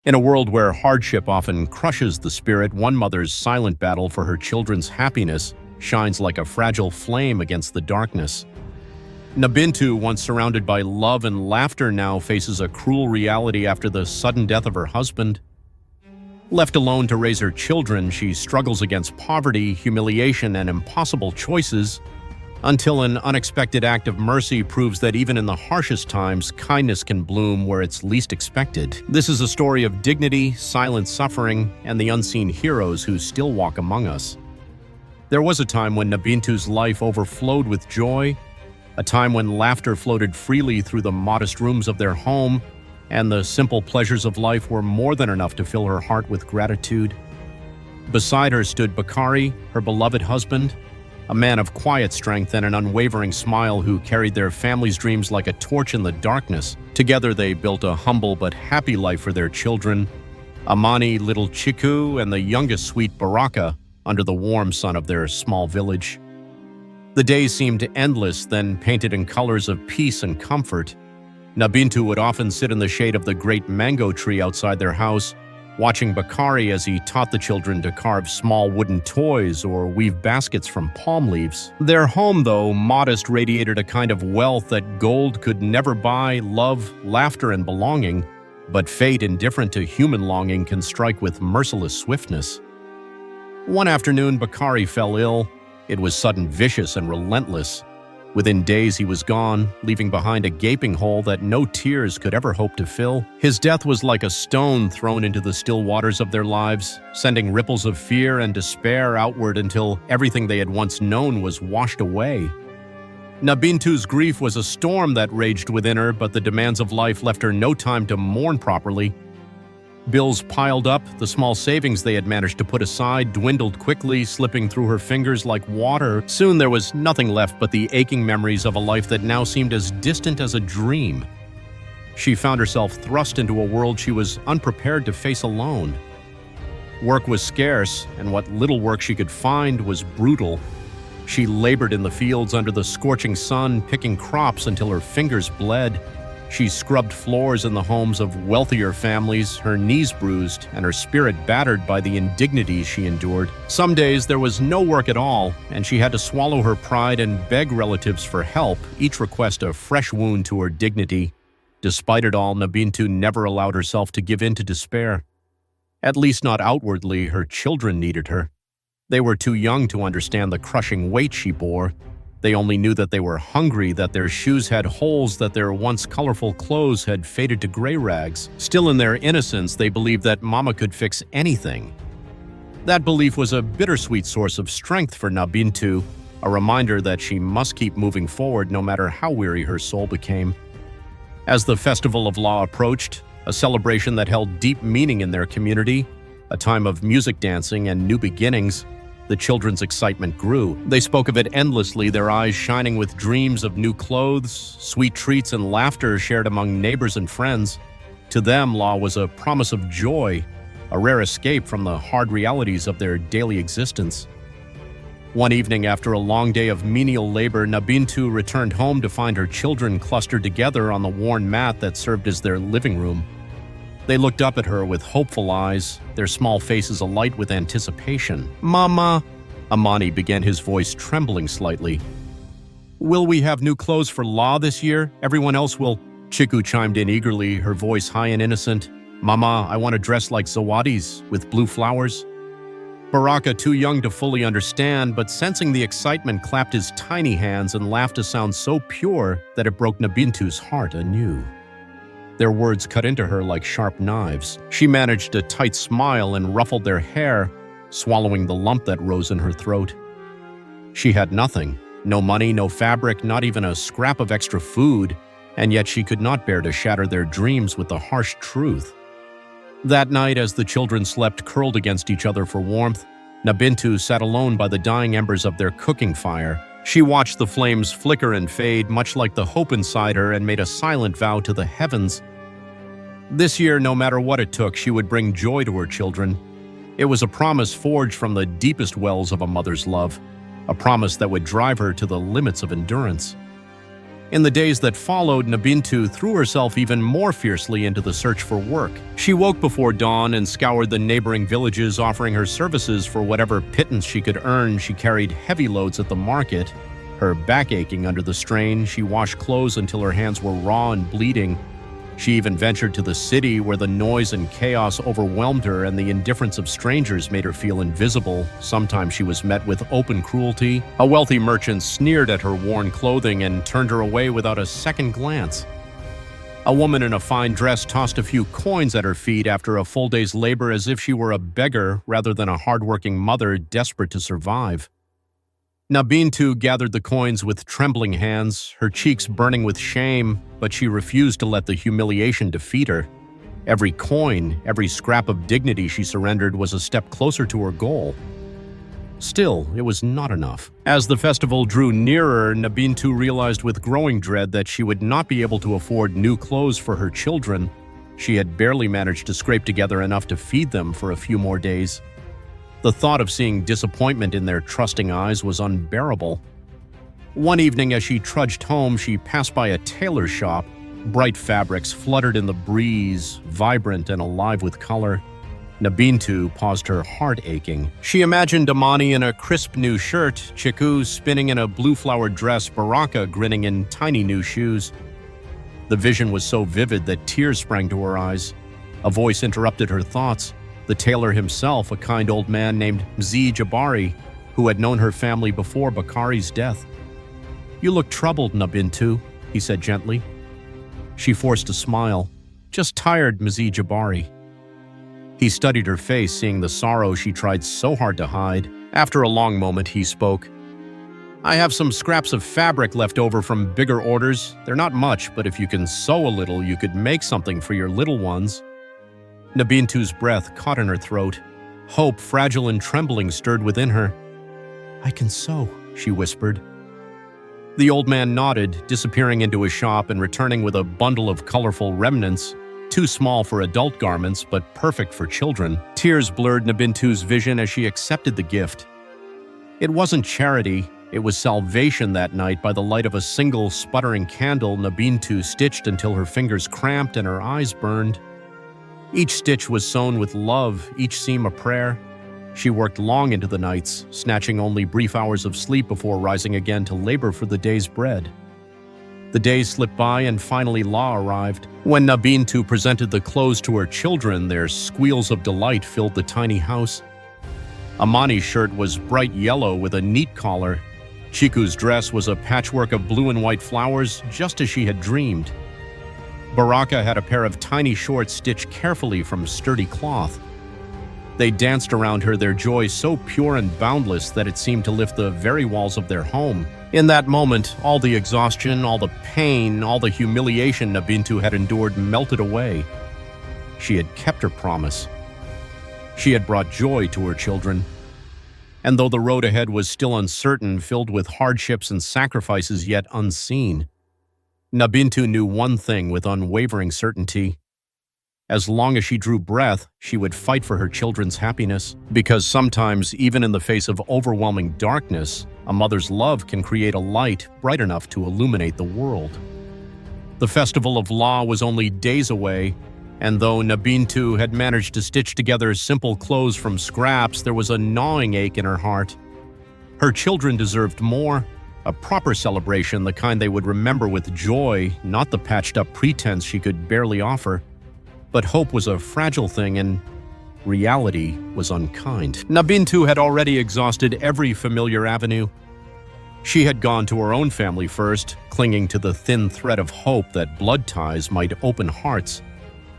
In a world where hardship often crushes the spirit, one mother's silent battle for her children's happiness shines like a fragile flame against the darkness. Nabintu, once surrounded by love and laughter, now faces a cruel reality after the sudden death of her husband. Left alone to raise her children, she struggles against poverty, humiliation, and impossible choices, until an unexpected act of mercy proves that even in the harshest times, kindness can bloom where it's least expected. This is a story of dignity, silent suffering, and the unseen heroes who still walk among us. There was a time when Nabintu's life overflowed with joy, a time when laughter floated freely through the modest rooms of their home, and the simple pleasures of life were more than enough to fill her heart with gratitude. Beside her stood Bakari, her beloved husband, a man of quiet strength and an unwavering smile who carried their family's dreams like a torch in the darkness. Together they built a humble but happy life for their children, Amani, little Chiku, and the youngest sweet Baraka, under the warm sun of their small village. The days seemed endless, then painted in colors of peace and comfort. Nabintu would often sit in the shade of the great mango tree outside their house, watching Bakari as he taught the children to carve small wooden toys or weave baskets from palm leaves. Their home, though modest, radiated a kind of wealth that gold could never buy: love, laughter, and belonging. But fate, indifferent to human longing, can strike with merciless swiftness. One afternoon, Bakari fell ill. It was sudden, vicious, and relentless. Within days, he was gone, leaving behind a gaping hole that no tears could ever hope to fill. His death was like a stone thrown into the still waters of their lives, sending ripples of fear and despair outward until everything they had once known was washed away. Nabintu's grief was a storm that raged within her, but the demands of life left her no time to mourn properly. Bills piled up, the small savings they had managed to put aside dwindled quickly, slipping through her fingers like water. Soon there was nothing left but the aching memories of a life that now seemed as distant as a dream. She found herself thrust into a world she was unprepared to face alone. Work was scarce, and what little work she could find was brutal. She labored in the fields under the scorching sun, picking crops until her fingers bled. She scrubbed floors in the homes of wealthier families, her knees bruised and her spirit battered by the indignities she endured. Some days there was no work at all, and she had to swallow her pride and beg relatives for help, each request a fresh wound to her dignity. Despite it all, Nabintu never allowed herself to give in to despair. At least not outwardly. Her children needed her. They were too young to understand the crushing weight she bore. They only knew that they were hungry, that their shoes had holes, that their once colorful clothes had faded to gray rags. Still in their innocence, they believed that Mama could fix anything. That belief was a bittersweet source of strength for Nabintu, a reminder that she must keep moving forward no matter how weary her soul became. As the Festival of Law approached, a celebration that held deep meaning in their community, a time of music, dancing, and new beginnings, the children's excitement grew. They spoke of it endlessly, their eyes shining with dreams of new clothes, sweet treats, and laughter shared among neighbors and friends. To them, law was a promise of joy, a rare escape from the hard realities of their daily existence. One evening, after a long day of menial labor, Nabintu returned home to find her children clustered together on the worn mat that served as their living room. They looked up at her with hopeful eyes, their small faces alight with anticipation. "Mama," Amani began, his voice trembling slightly. "Will we have new clothes for Law this year? Everyone else will." Chiku chimed in eagerly, her voice high and innocent. "Mama, I want to dress like Zawadi's, with blue flowers." Baraka, too young to fully understand, but sensing the excitement, clapped his tiny hands and laughed a sound so pure that it broke Nabintu's heart anew. Their words cut into her like sharp knives. She managed a tight smile and ruffled their hair, swallowing the lump that rose in her throat. She had nothing. No money, no fabric, not even a scrap of extra food, and yet she could not bear to shatter their dreams with the harsh truth. That night, as the children slept curled against each other for warmth, Nabintu sat alone by the dying embers of their cooking fire. She watched the flames flicker and fade, much like the hope inside her, and made a silent vow to the heavens. This year, no matter what it took, she would bring joy to her children. It was a promise forged from the deepest wells of a mother's love, a promise that would drive her to the limits of endurance. In the days that followed, Nabintu threw herself even more fiercely into the search for work. She woke before dawn and scoured the neighboring villages, offering her services for whatever pittance she could earn. She carried heavy loads at the market. Her back aching under the strain, she washed clothes until her hands were raw and bleeding. She even ventured to the city where the noise and chaos overwhelmed her and the indifference of strangers made her feel invisible. Sometimes she was met with open cruelty. A wealthy merchant sneered at her worn clothing and turned her away without a second glance. A woman in a fine dress tossed a few coins at her feet after a full day's labor as if she were a beggar rather than a hardworking mother desperate to survive. Nabintu gathered the coins with trembling hands, her cheeks burning with shame, but she refused to let the humiliation defeat her. Every coin, every scrap of dignity she surrendered was a step closer to her goal. Still, it was not enough. As the festival drew nearer, Nabintu realized with growing dread that she would not be able to afford new clothes for her children. She had barely managed to scrape together enough to feed them for a few more days. The thought of seeing disappointment in their trusting eyes was unbearable. One evening as she trudged home, she passed by a tailor shop. Bright fabrics fluttered in the breeze, vibrant and alive with color. Nabintu paused, her heart aching. She imagined Amani in a crisp new shirt, Chiku spinning in a blue-flowered dress, Baraka grinning in tiny new shoes. The vision was so vivid that tears sprang to her eyes. A voice interrupted her thoughts. The tailor himself, a kind old man named Mzee Jabari, who had known her family before Bakari's death. "You look troubled, Nabintu," he said gently. She forced a smile. "Just tired, Mzee Jabari." He studied her face, seeing the sorrow she tried so hard to hide. After a long moment, he spoke. "I have some scraps of fabric left over from bigger orders. They're not much, but if you can sew a little, you could make something for your little ones." Nabintu's breath caught in her throat. Hope, fragile and trembling, stirred within her. "I can sew," she whispered. The old man nodded, disappearing into his shop and returning with a bundle of colorful remnants, too small for adult garments but perfect for children. Tears blurred Nabintu's vision as she accepted the gift. It wasn't charity, it was salvation. That night, by the light of a single sputtering candle, Nabintu stitched until her fingers cramped and her eyes burned. Each stitch was sewn with love, each seam a prayer. She worked long into the nights, snatching only brief hours of sleep before rising again to labor for the day's bread. The days slipped by and finally La arrived. When Nabintu presented the clothes to her children, their squeals of delight filled the tiny house. Amani's shirt was bright yellow with a neat collar. Chiku's dress was a patchwork of blue and white flowers, just as she had dreamed. Baraka had a pair of tiny shorts stitched carefully from sturdy cloth. They danced around her, their joy so pure and boundless that it seemed to lift the very walls of their home. In that moment, all the exhaustion, all the pain, all the humiliation Nabintu had endured melted away. She had kept her promise. She had brought joy to her children. And though the road ahead was still uncertain, filled with hardships and sacrifices yet unseen, Nabintu knew one thing with unwavering certainty. As long as she drew breath, she would fight for her children's happiness. Because sometimes, even in the face of overwhelming darkness, a mother's love can create a light bright enough to illuminate the world. The festival of La was only days away, and though Nabintu had managed to stitch together simple clothes from scraps, there was a gnawing ache in her heart. Her children deserved more. A proper celebration, the kind they would remember with joy, not the patched-up pretense she could barely offer. But hope was a fragile thing, and reality was unkind. Nabintu had already exhausted every familiar avenue. She had gone to her own family first, clinging to the thin thread of hope that blood ties might open hearts.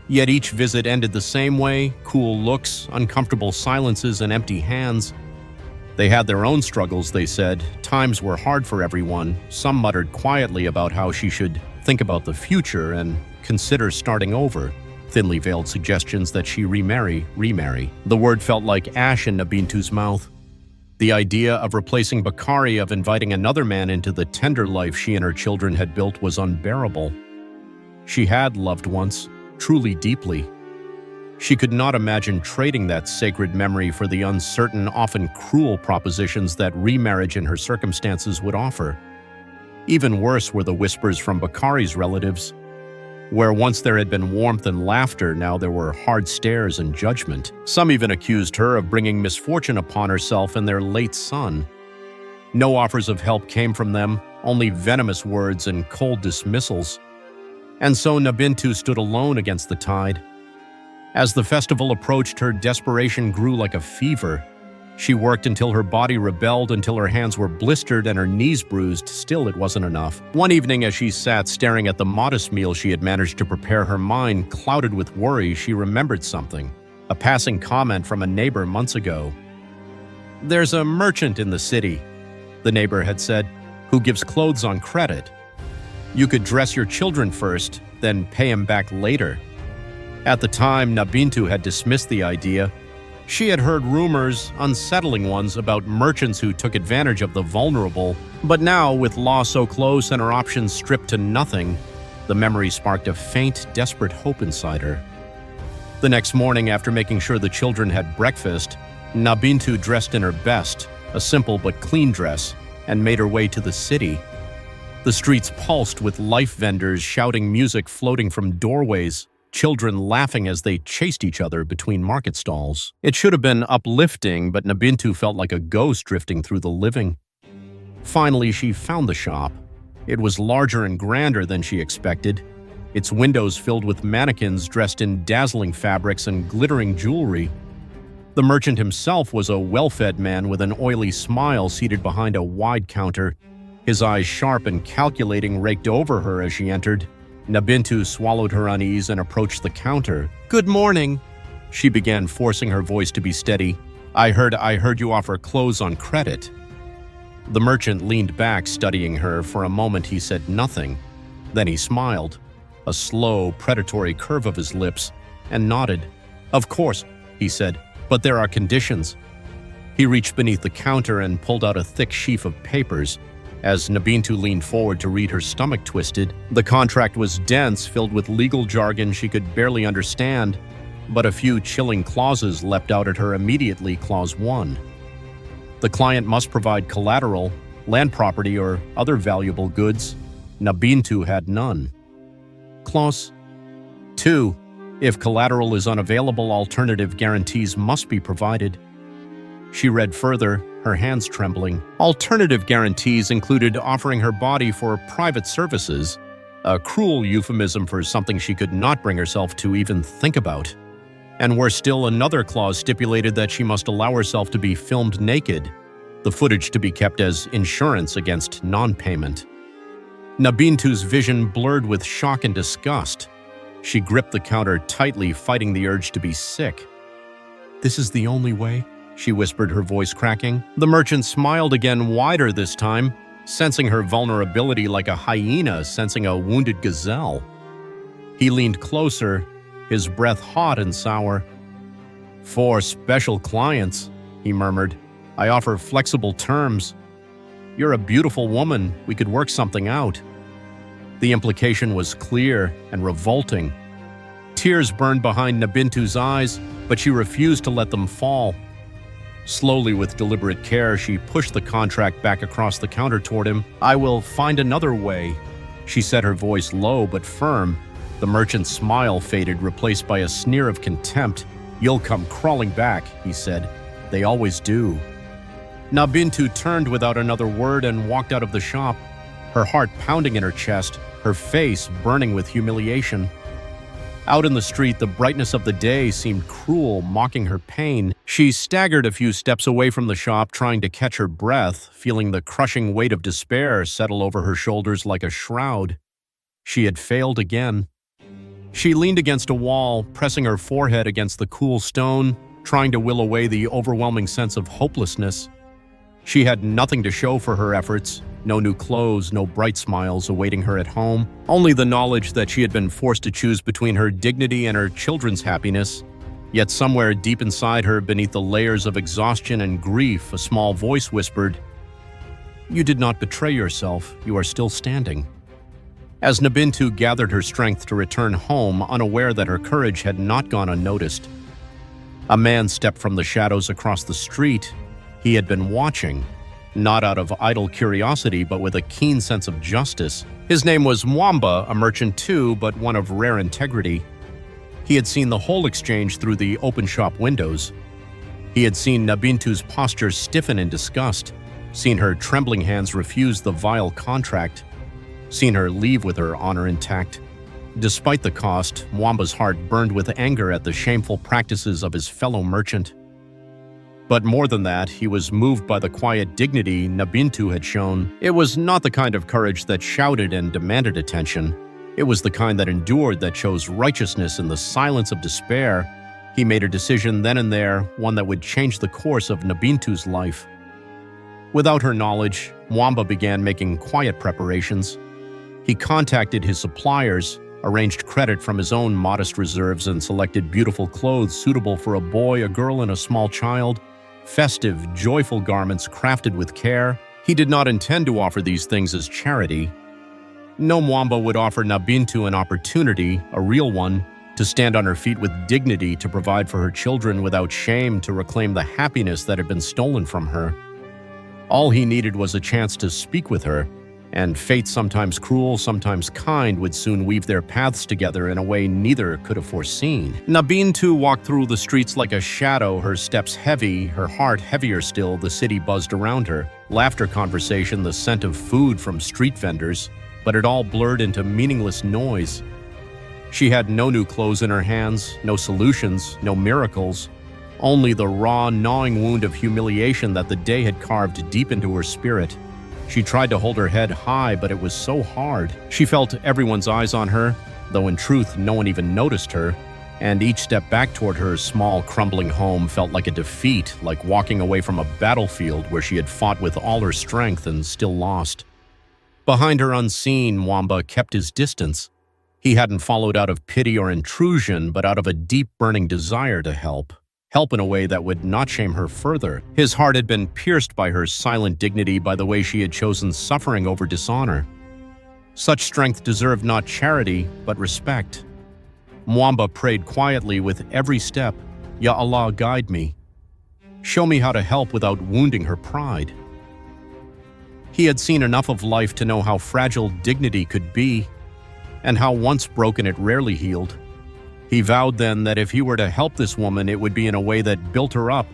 Yet each visit ended the same way: cool looks, uncomfortable silences, and empty hands. They had their own struggles, they said. Times were hard for everyone. Some muttered quietly about how she should think about the future and consider starting over. Thinly veiled suggestions that she remarry. The word felt like ash in Nabintu's mouth. The idea of replacing Bakari, of inviting another man into the tender life she and her children had built, was unbearable. She had loved once, truly deeply. She could not imagine trading that sacred memory for the uncertain, often cruel propositions that remarriage in her circumstances would offer. Even worse were the whispers from Bakari's relatives. Where once there had been warmth and laughter, now there were hard stares and judgment. Some even accused her of bringing misfortune upon herself and their late son. No offers of help came from them, only venomous words and cold dismissals. And so Nabintu stood alone against the tide. As the festival approached, her desperation grew like a fever. She worked until her body rebelled, until her hands were blistered and her knees bruised. Still, it wasn't enough. One evening, as she sat staring at the modest meal she had managed to prepare, her mind clouded with worry, she remembered something. A passing comment from a neighbor months ago. "There's a merchant in the city," the neighbor had said, "who gives clothes on credit. You could dress your children first, then pay him back later." At the time, Nabintu had dismissed the idea. She had heard rumors, unsettling ones, about merchants who took advantage of the vulnerable. But now, with law so close and her options stripped to nothing, the memory sparked a faint, desperate hope inside her. The next morning, after making sure the children had breakfast, Nabintu dressed in her best, a simple but clean dress, and made her way to the city. The streets pulsed with life vendors shouting, music floating from doorways, children laughing as they chased each other between market stalls. It should have been uplifting, but Nabintu felt like a ghost drifting through the living. Finally, she found the shop. It was larger and grander than she expected, its windows filled with mannequins dressed in dazzling fabrics and glittering jewelry. The merchant himself was a well-fed man with an oily smile seated behind a wide counter. His eyes, sharp and calculating, raked over her as she entered. Nabintu swallowed her unease and approached the counter. "Good morning," she began, forcing her voice to be steady. I heard you offer clothes on credit." The merchant leaned back, studying her. For a moment he said nothing. Then he smiled, a slow, predatory curve of his lips, and nodded. "Of course," he said, "but there are conditions." He reached beneath the counter and pulled out a thick sheaf of papers. As Nabintu leaned forward to read, her stomach twisted. The contract was dense, filled with legal jargon she could barely understand, but a few chilling clauses leapt out at her immediately. Clause 1. The client must provide collateral, land property, or other valuable goods. Nabintu had none. Clause 2. If collateral is unavailable, alternative guarantees must be provided. She read further, her hands trembling. Alternative guarantees included offering her body for private services, a cruel euphemism for something she could not bring herself to even think about. And worse still, another clause stipulated that she must allow herself to be filmed naked, the footage to be kept as insurance against non-payment. Nabintu's vision blurred with shock and disgust. She gripped the counter tightly, fighting the urge to be sick. "This is the only way?" she whispered, her voice cracking. The merchant smiled again, wider this time, sensing her vulnerability like a hyena sensing a wounded gazelle. He leaned closer, his breath hot and sour. "For special clients," he murmured, "I offer flexible terms. You're a beautiful woman, we could work something out." The implication was clear and revolting. Tears burned behind Nabintu's eyes, but she refused to let them fall. Slowly, with deliberate care, she pushed the contract back across the counter toward him. "I will find another way," she said, her voice low but firm. The merchant's smile faded, replaced by a sneer of contempt. "You'll come crawling back," he said. "They always do." Nabintu turned without another word and walked out of the shop, her heart pounding in her chest, her face burning with humiliation. Out in the street, the brightness of the day seemed cruel, mocking her pain. She staggered a few steps away from the shop, trying to catch her breath, feeling the crushing weight of despair settle over her shoulders like a shroud. She had failed again. She leaned against a wall, pressing her forehead against the cool stone, trying to will away the overwhelming sense of hopelessness. She had nothing to show for her efforts. No new clothes, no bright smiles awaiting her at home. Only the knowledge that she had been forced to choose between her dignity and her children's happiness. Yet somewhere deep inside her, beneath the layers of exhaustion and grief, a small voice whispered, "You did not betray yourself. You are still standing." As Nabintu gathered her strength to return home, unaware that her courage had not gone unnoticed, a man stepped from the shadows across the street. He had been watching. not out of idle curiosity but with a keen sense of justice. His name was Mwamba, a merchant too, but one of rare integrity. He had seen the whole exchange through the open shop windows. He had seen Nabintu's posture stiffen in disgust, seen her trembling hands refuse the vile contract, seen her leave with her honor intact. Despite the cost, Mwamba's heart burned with anger at the shameful practices of his fellow merchant. But more than that, he was moved by the quiet dignity Nabintu had shown. It was not the kind of courage that shouted and demanded attention. It was the kind that endured, that chose righteousness in the silence of despair. He made a decision then and there, one that would change the course of Nabintu's life. Without her knowledge, Mwamba began making quiet preparations. He contacted his suppliers, arranged credit from his own modest reserves, and selected beautiful clothes suitable for a boy, a girl, and a small child. Festive, joyful garments crafted with care. He did not intend to offer these things as charity. No, Mwamba would offer Nabintu an opportunity, a real one, to stand on her feet with dignity, to provide for her children without shame, to reclaim the happiness that had been stolen from her. All he needed was a chance to speak with her, and fate, sometimes cruel, sometimes kind, would soon weave their paths together in a way neither could have foreseen. Nabintu walked through the streets like a shadow, her steps heavy, her heart heavier still. The city buzzed around her. Laughter, conversation, the scent of food from street vendors, but it all blurred into meaningless noise. She had no new clothes in her hands, no solutions, no miracles, only the raw, gnawing wound of humiliation that the day had carved deep into her spirit. She tried to hold her head high, but it was so hard. She felt everyone's eyes on her, though in truth no one even noticed her, and each step back toward her small, crumbling home felt like a defeat, like walking away from a battlefield where she had fought with all her strength and still lost. Behind her, unseen, Mwamba kept his distance. He hadn't followed out of pity or intrusion, but out of a deep, burning desire to help. Help in a way that would not shame her further. His heart had been pierced by her silent dignity, by the way she had chosen suffering over dishonor. Such strength deserved not charity, but respect. Mwamba prayed quietly with every step, "Ya Allah, guide me. Show me how to help without wounding her pride." He had seen enough of life to know how fragile dignity could be, and how once broken it rarely healed. He vowed then that if he were to help this woman, it would be in a way that built her up,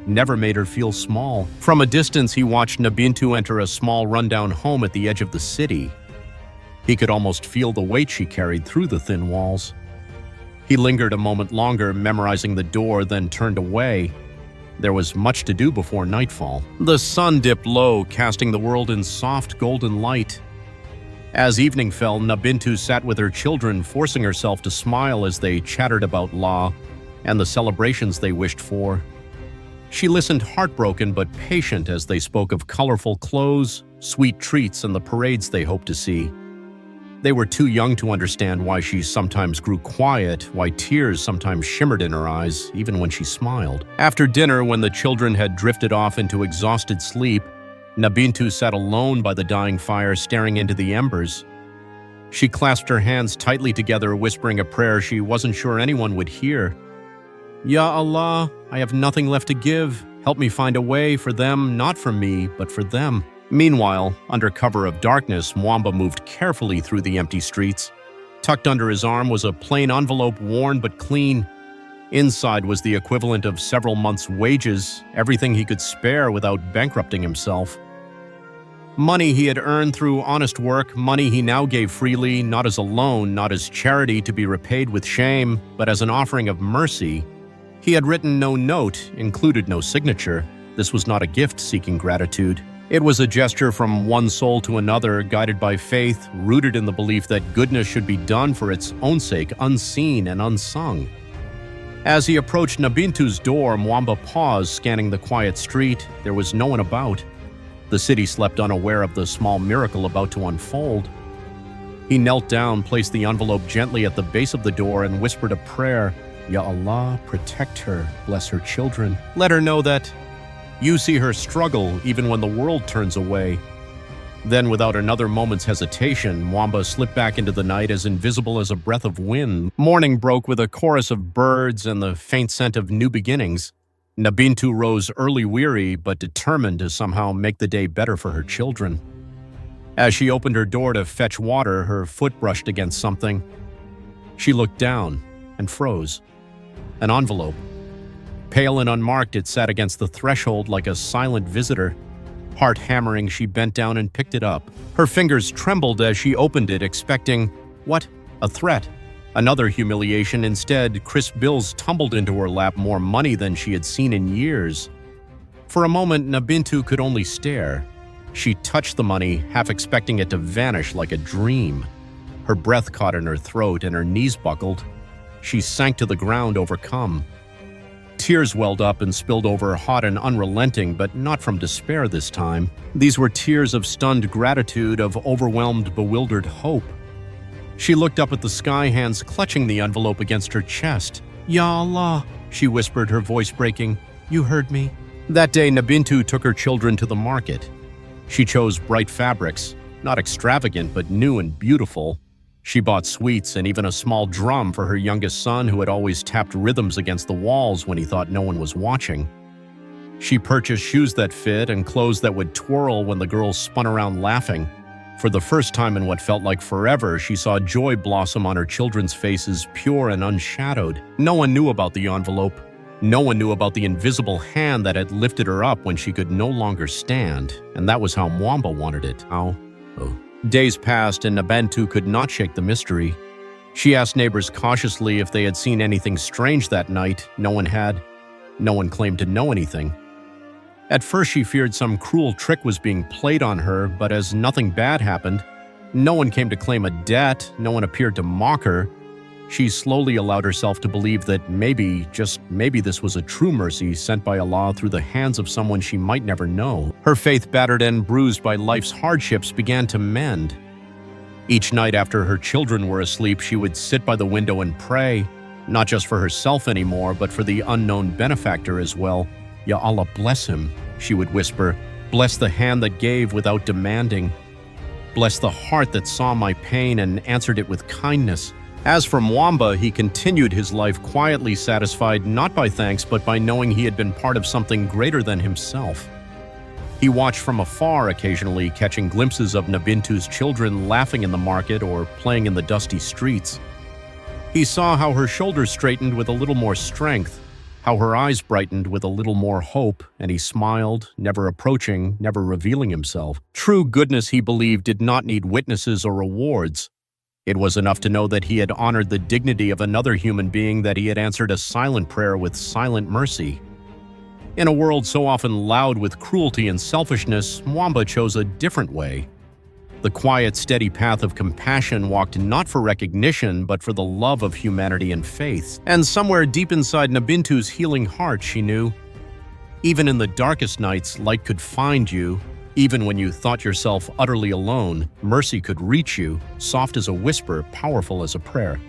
never made her feel small. From a distance, he watched Nabintu enter a small rundown home at the edge of the city. He could almost feel the weight she carried through the thin walls. He lingered a moment longer, memorizing the door, then turned away. There was much to do before nightfall. The sun dipped low, casting the world in soft golden light. As evening fell, Nabintu sat with her children, forcing herself to smile as they chattered about law and the celebrations they wished for. She listened heartbroken but patient as they spoke of colorful clothes, sweet treats, and the parades they hoped to see. They were too young to understand why she sometimes grew quiet, why tears sometimes shimmered in her eyes, even when she smiled. After dinner, when the children had drifted off into exhausted sleep, Nabintu sat alone by the dying fire, staring into the embers. She clasped her hands tightly together, whispering a prayer she wasn't sure anyone would hear. "Ya Allah, I have nothing left to give. Help me find a way for them, not for me, but for them." Meanwhile, under cover of darkness, Mwamba moved carefully through the empty streets. Tucked under his arm was a plain envelope, worn but clean. Inside was the equivalent of several months' wages, everything he could spare without bankrupting himself. Money he had earned through honest work, money he now gave freely, not as a loan, not as charity to be repaid with shame, but as an offering of mercy. He had written no note, included no signature. This was not a gift seeking gratitude. It was a gesture from one soul to another, guided by faith, rooted in the belief that goodness should be done for its own sake, unseen and unsung. As he approached Nabintu's door, Mwamba paused, scanning the quiet street. There was no one about. The city slept unaware of the small miracle about to unfold. He knelt down, placed the envelope gently at the base of the door, and whispered a prayer. "Ya Allah, protect her, bless her children. Let her know that you see her struggle even when the world turns away." Then, without another moment's hesitation, Mwamba slipped back into the night as invisible as a breath of wind. Morning broke with a chorus of birds and the faint scent of new beginnings. Nabintu rose early weary but determined to somehow make the day better for her children. As she opened her door to fetch water, her foot brushed against something. She looked down and froze. An envelope. Pale and unmarked, it sat against the threshold like a silent visitor. Heart hammering, she bent down and picked it up. Her fingers trembled as she opened it, expecting, what? A threat. Another humiliation. Instead, crisp bills tumbled into her lap, more money than she had seen in years. For a moment, Nabintu could only stare. She touched the money, half expecting it to vanish like a dream. Her breath caught in her throat and her knees buckled. She sank to the ground, overcome. Tears welled up and spilled over, hot and unrelenting, but not from despair this time. These were tears of stunned gratitude, of overwhelmed, bewildered hope. She looked up at the sky, hands clutching the envelope against her chest. Ya Allah, she whispered, her voice breaking. You heard me. That day, Nabintu took her children to the market. She chose bright fabrics, not extravagant, but new and beautiful. She bought sweets and even a small drum for her youngest son, who had always tapped rhythms against the walls when he thought no one was watching. She purchased shoes that fit and clothes that would twirl when the girls spun around laughing. For the first time in what felt like forever, she saw joy blossom on her children's faces, pure and unshadowed. No one knew about the envelope. No one knew about the invisible hand that had lifted her up when she could no longer stand, and that was how Mwamba wanted it. Days passed and Nabintu could not shake the mystery. She asked neighbors cautiously if they had seen anything strange that night. No one had. No one claimed to know anything. At first she feared some cruel trick was being played on her, but as nothing bad happened, no one came to claim a debt, no one appeared to mock her, she slowly allowed herself to believe that maybe, just maybe, this was a true mercy sent by Allah through the hands of someone she might never know. Her faith, battered and bruised by life's hardships, began to mend. Each night after her children were asleep, she would sit by the window and pray, not just for herself anymore, but for the unknown benefactor as well. Ya Allah, bless him, she would whisper. Bless the hand that gave without demanding. Bless the heart that saw my pain and answered it with kindness. As for Mwamba, he continued his life quietly, satisfied not by thanks but by knowing he had been part of something greater than himself. He watched from afar, occasionally catching glimpses of Nabintu's children laughing in the market or playing in the dusty streets. He saw how her shoulders straightened with a little more strength, how her eyes brightened with a little more hope, and he smiled, never approaching, never revealing himself. True goodness, he believed, did not need witnesses or rewards. It was enough to know that he had honored the dignity of another human being, that he had answered a silent prayer with silent mercy. In a world so often loud with cruelty and selfishness, Mwamba chose a different way. The quiet, steady path of compassion, walked not for recognition, but for the love of humanity and faith. And somewhere deep inside Nabintu's healing heart, she knew, even in the darkest nights, light could find you. Even when you thought yourself utterly alone, mercy could reach you, soft as a whisper, powerful as a prayer.